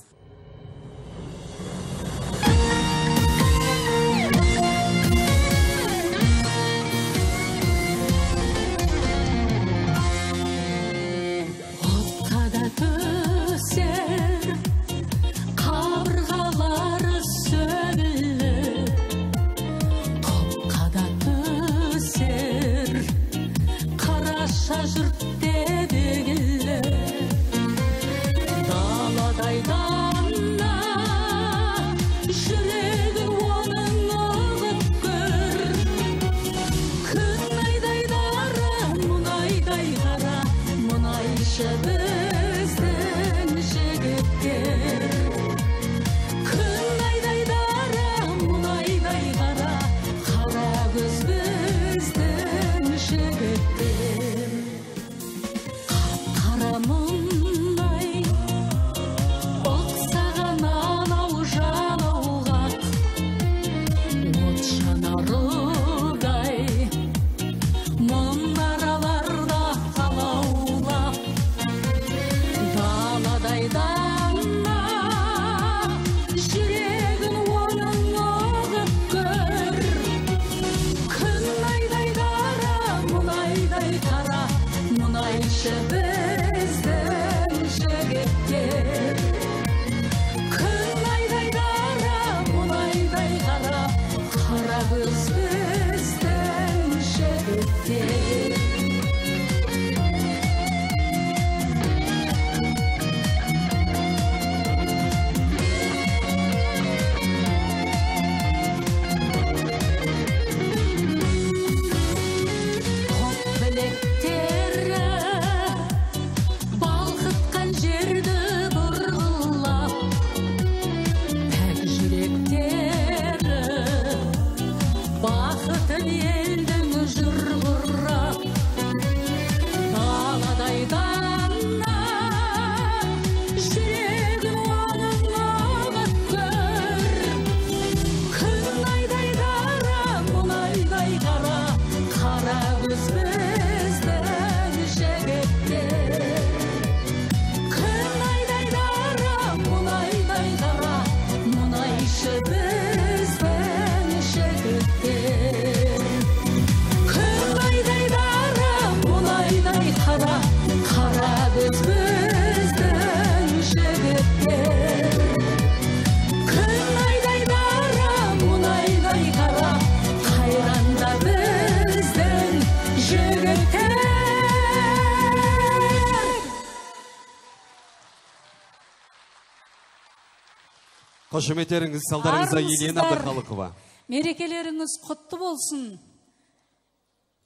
Қошеметтеріңіз салдарыңызда Елена Әбдіхалықова. Мерекелеріңіз құтты болсын.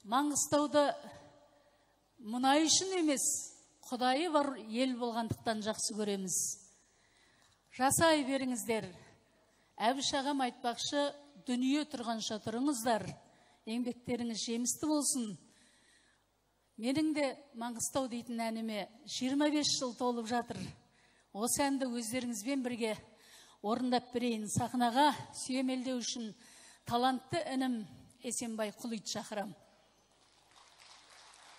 Маңғыстауда мұнай үшін емес, Құдайы бар ел болғандықтан жақсы көреміз. Жасай беріңіздер. Әбіш ағам айтпақшы, дүние тұрғанша тұрыңыздар. Еңбектеріңіз жемісті болсын. Менің де Маңғыстау дейтін әніме 25 жыл толып жатыр. Осы әнді өздеріңізбен бірге орындап берейін. Сахнаға сүйемелдеу үшін талантты інім Есенбай Құлит шақырам.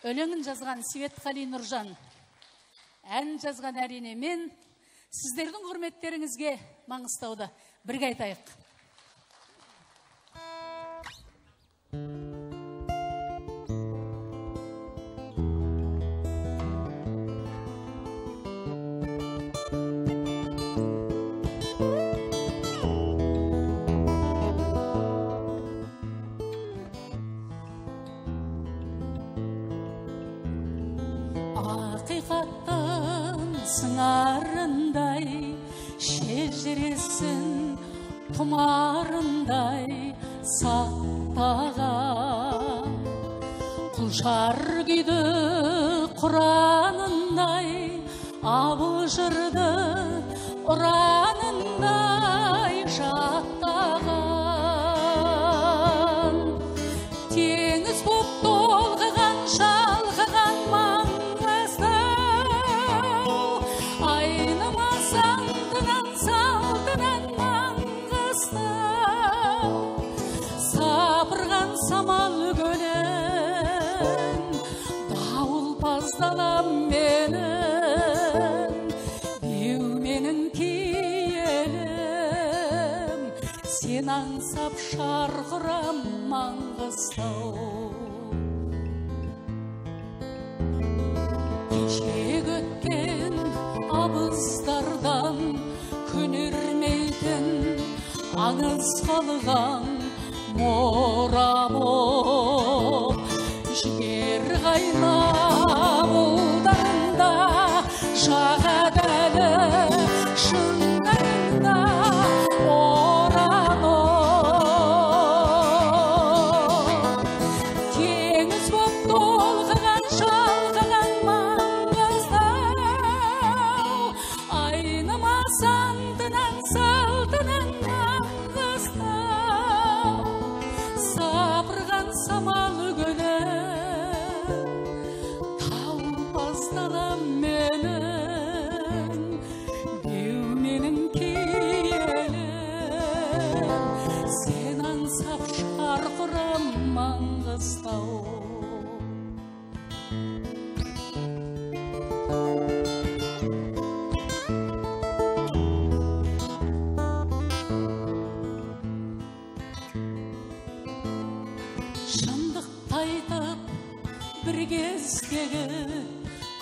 Өлеңін жазған Светқали Нұржан, әнін жазған әрине мен. Сіздердің құрметтеріңізге Маңғыстауда бірге айтайық. Ақиқаттың сыңарындай тұмарындай сақтаған, құлшар күйді құранындай, абы-жырды ұранындай жаттаған. Теңіз боп толғыған, шалғыған Маңғыстау, айнымас антынан, салтынан Маңғыстау. Сапырған самал көлін, дауыл паздалам менің, беу менің киелім, сен аңсап шарқырам Маңғыстау. Кешек өткен абыздардан көнермейтін аңыз қалған мора боп, жігер қайнап ұлдарында жағады әлі шыңдарында оранып. Теңіз боп толғыған, шалғыған Маңғыстау, айнымас антынан, салтынан Маңғыстау. Сапырған самал көлін, тауыл паздалам менің, беу менің киелім, сен аңсап шарқырам Маңғыстау. Шындықты айтып бір кездегі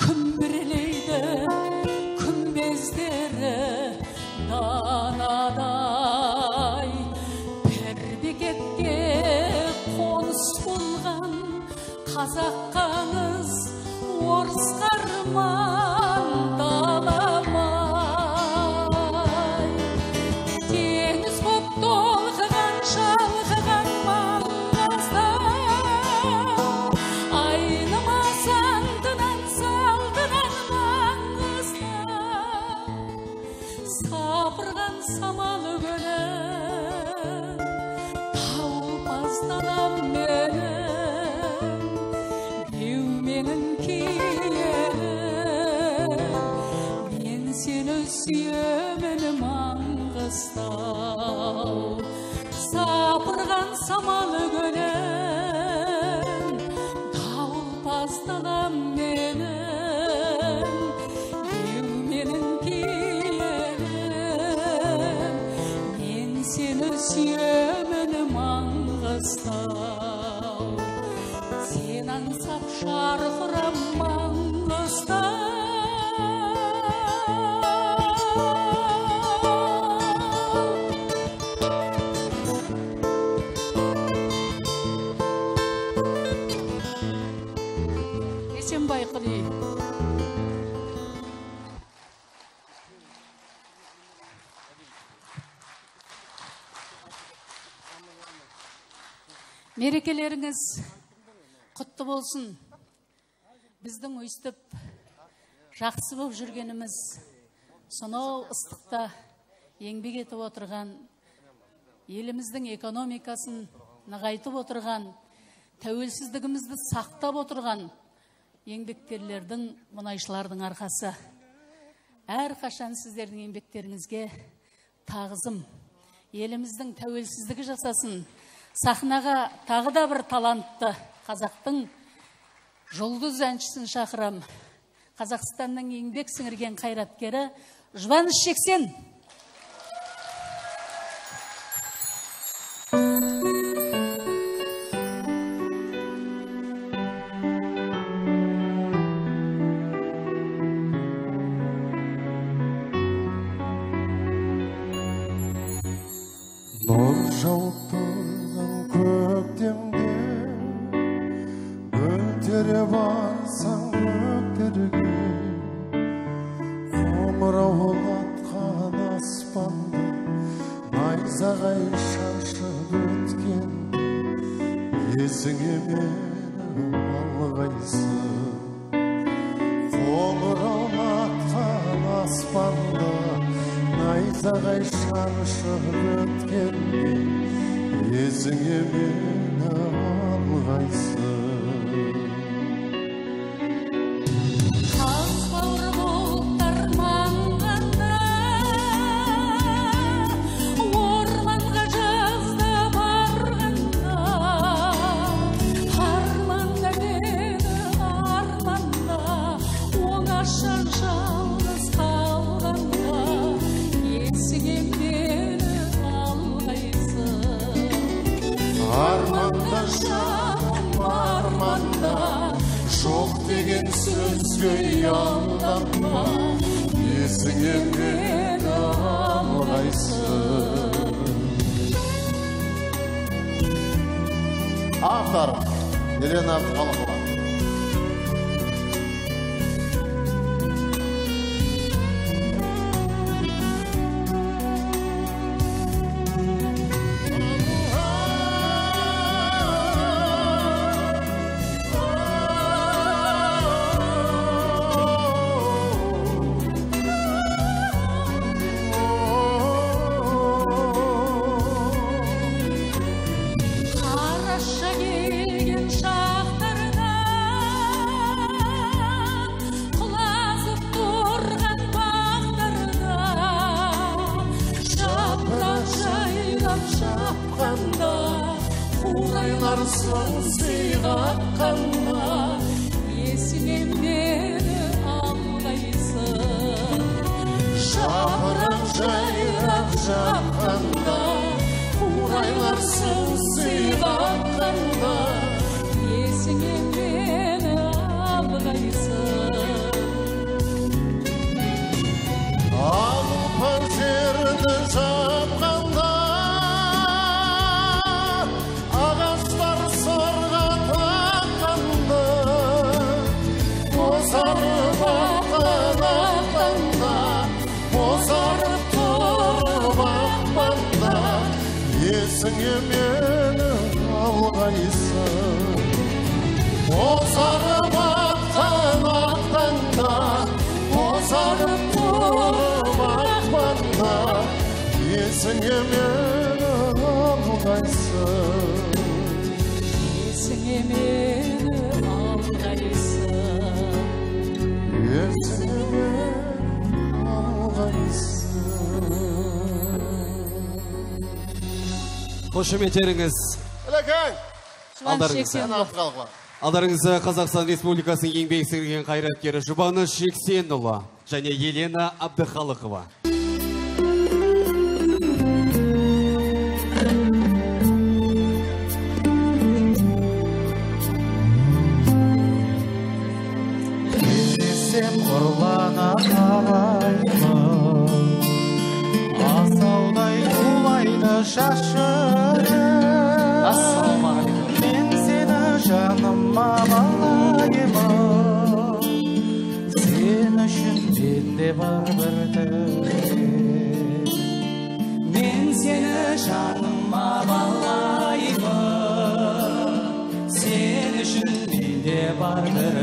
күмбірлейді күмбездері данадай. Пербекетке қоныс болған қазақ қаңыз орыс қарман даламай. Теңіз боп толғыған, шалғыған Маңғыстау, айнымас антынан, салтынан Маңғыстау. Сапырған самал көлін, тауыл паздалам менің, беу менің киелім, мен сені сүйемін Маңғыстау. Сапырған самал көлін, дауыл паздалам менің, беу менің киелім, мен сені сүйемін Маңғыстау. Сен аңсап шарқырам Маңғыстау. Байқұли. Мерекелеріңіз құтты болсын. Біздің өйстіп жақсы болып жүргеніміз, сонау ыстықта еңбек етіп отырған, еліміздің экономикасын нығайтып отырған, тәуелсіздігімізді сақтап отырған еңбеккерлердің, мұнайшылардың арқасы. Әрқашан сіздердің еңбектеріңізге тағзым. Еліміздің тәуелсіздігі жасасын. Сахнаға тағы да бір талантты қазақтың жұлдыз әншісін шақырам. Қазақстанның еңбек сіңірген қайраткері Жұбаныш Жексен. Нұр жауып тұрған көктемде өлтере барсаң өктерге, қоңырау атқан аспанды найзағай шашып өткен есіңе мені алғайсың қоңырау атқан аспанда найзағай шашып өткенде есіңе мені алғайсың Арманда жаным арманда жоқ деген сөзге ұялданма есіңе мені алғайсың Автор Елена Абдықалықова Есіңе мені алғайсың Бозарып атқан ақтанда Бозарып тұрып ақпанда Есіңе мені алғайсың Есіңе мені алғайсың Есіңе мені алғайсың Қошеметтеріңіз алдарыңызда Қазақстан Республикасының еңбек сіңірген қайраткері Жұбаныш Жексенұлы және Елена Абдықалықова. Кездесем ұрлана қараймын Асаудай тулайды шашырым Мен сені жаныма балаймын Сен үшін менде бар бір Мен сені жаныма балаймын Сен үшін менде бар бір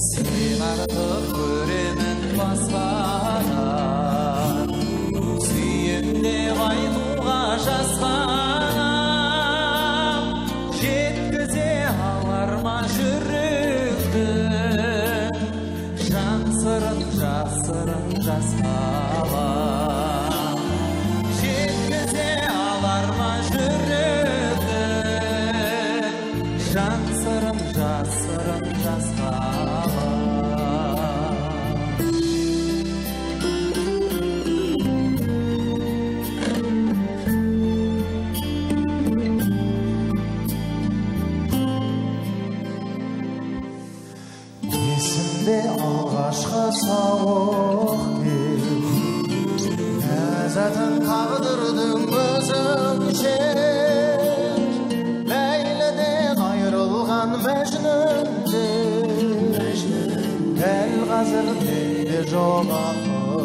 Сен артық көремін баспадан Сүйемде қайтуға жазғанам Жеткізе алар ма жүректің Жан сырын жасырын жасқалам Жеткізе алар ма жүректің Жан сырын жасырын жасқалам алғашқы сауық кел Ләззатын тағдырдың өзінше Ләйліден айрылған мәжнүнде Дәл қазір менде жоқ ақыл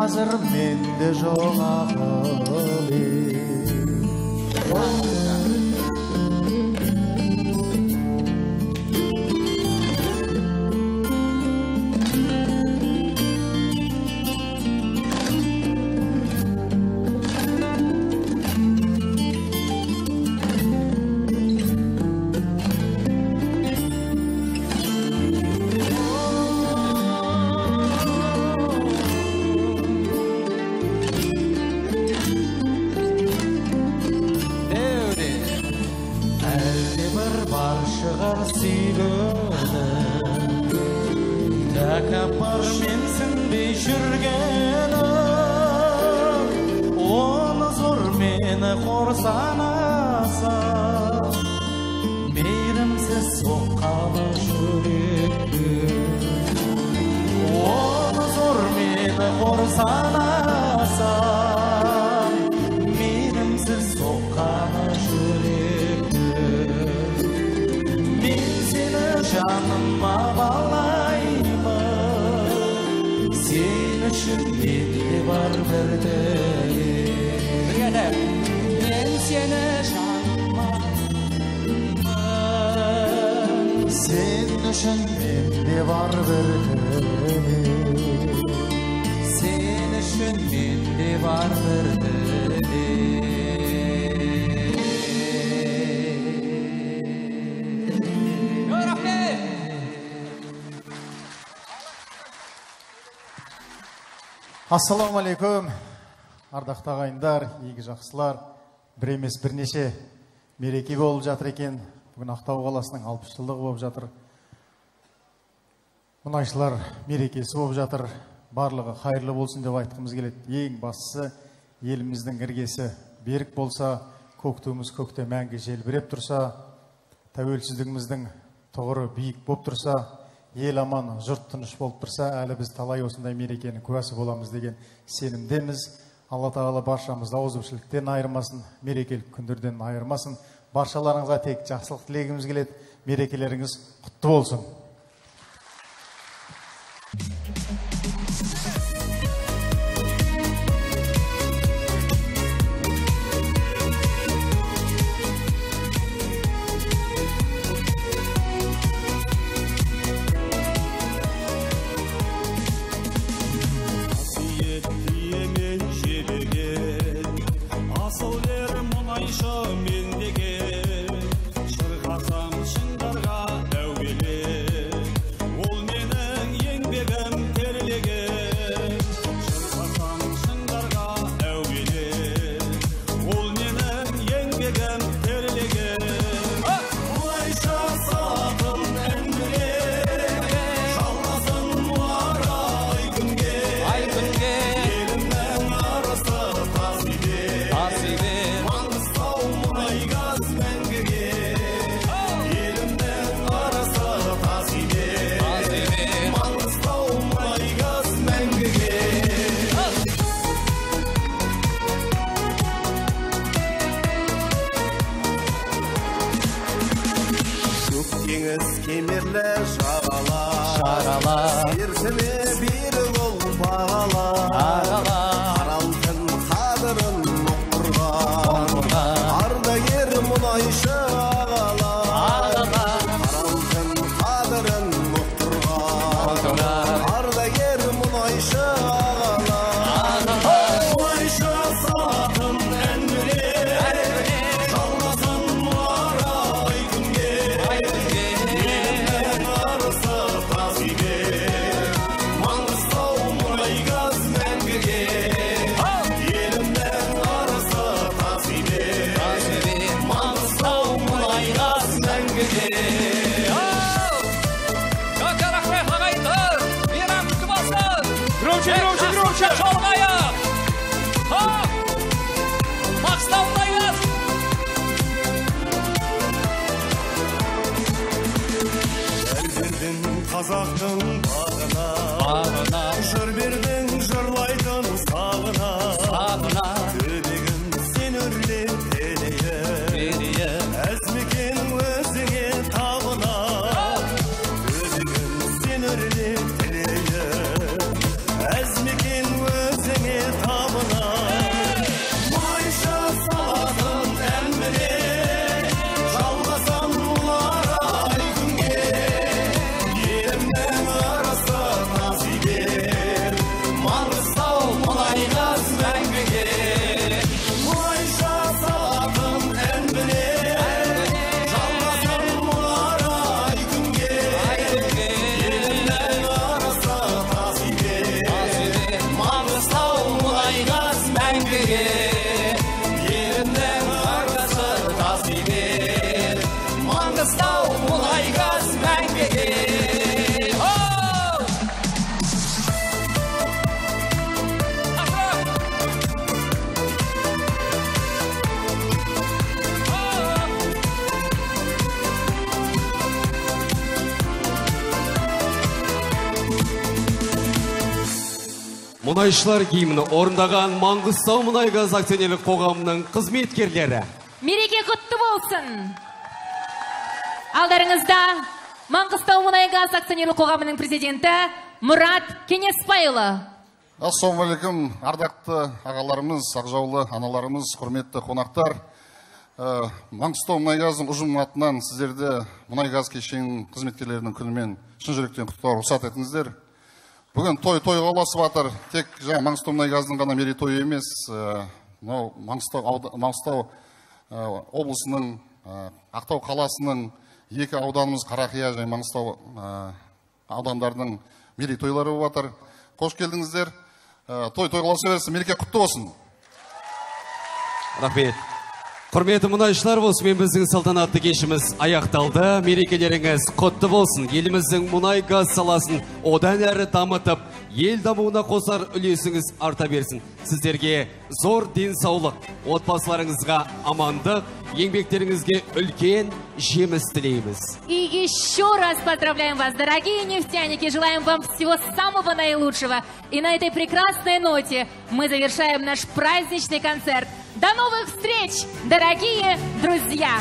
қазір менде жоқ ақыл тәкаппар менсінбей жүргенім оны зор мені қор санаса мейірімсіз соққалы жүректі оны зор мені қор санаса мейірімсіз соққалы жүректі мен сені жаныма балаймын сен үшін менде бар бір тілек мен сені жаныма сен үшін менде бар бір тілек сен үшін менде бар бір тілек Ассаламалейкум, ардақты ағайындар, игі жақсылар, бір емес бірнеше мереке болып жатыр екен. Бүгін Ақтау қаласының 60 жылдығы болып жатыр. Мұнайшылар мерекесі болып жатыр. Барлығы қайырлы болсын деп айтқымыз келеді. Ең бастысы еліміздің іргесі берік болса, көк туымыз көкте мәңгі желбіреп тұрса, тәуелсіздігіміздің тұғыры биік болып тұрса, ел аман, жұрт тыныш болып тұрса, әлі біз талай осындай мерекенің куәсі боламыз деген сенімдеміз. Алла тағала баршамызды ауызбіршіліктен айырмасын, мерекелік күндерден айырмасын. Баршаларыңызға тек жақсылық тілегіміз келеді. Мерекелеріңіз құтты болсын. Маңғыстау мұнайгаз мәңгіге. Мұнайшылар гимні орындаған Маңғыстау мұнайгаз акционерлік қоғамының қызметкерлері. Мереке құтты болсын. Алдарыңызда Маңғыстау мұнайгаз акционерлік қоғамының президенті Мұрат Кенеспайұлы. Ассалаумағалейкум, ардақты ағаларымыз, ақжаулы аналарымыз, құрметті қонақтар. Маңғыстау мұнайгазының ұжым атынан сіздерді мұнайгаз кешенінің қызметкерлерінің күнімен шын жүректен құттықтауға рұқсат етіңіздер. Бүгін тойға ұласып жатыр. Тек Маңғыстау мұнайгазының ғана мерейтойы емес, Маңғыстау облысының, Ақтау қаласының екі ауданымыз Қарақия және Маңғыстау аудандарының мерейтойлары болып жатыр. Қош келдіңіздер. Тойға ұласа берсін, мереке құтты болсын. Рахмет. Құрметті мұнайшылар, осымен біздің салтанатты кешіміз аяқталды. Мерекелеріңіз құтты болсын. Еліміздің мұнай газ саласын одан әрі дамытып, ел дамуына қосар үлесіңіз арта берсін. Сіздерге зор денсаулық, отбасыларыңызға амандық, еңбектеріңізге үлкен жеміс тілейміз. И еще раз поздравляем вас, дорогие нефтяники, желаем вам всего самого наилучшего. И на этой прекрасной ноте мы завершаем наш праздничный концерт. До новых встреч, дорогие друзья!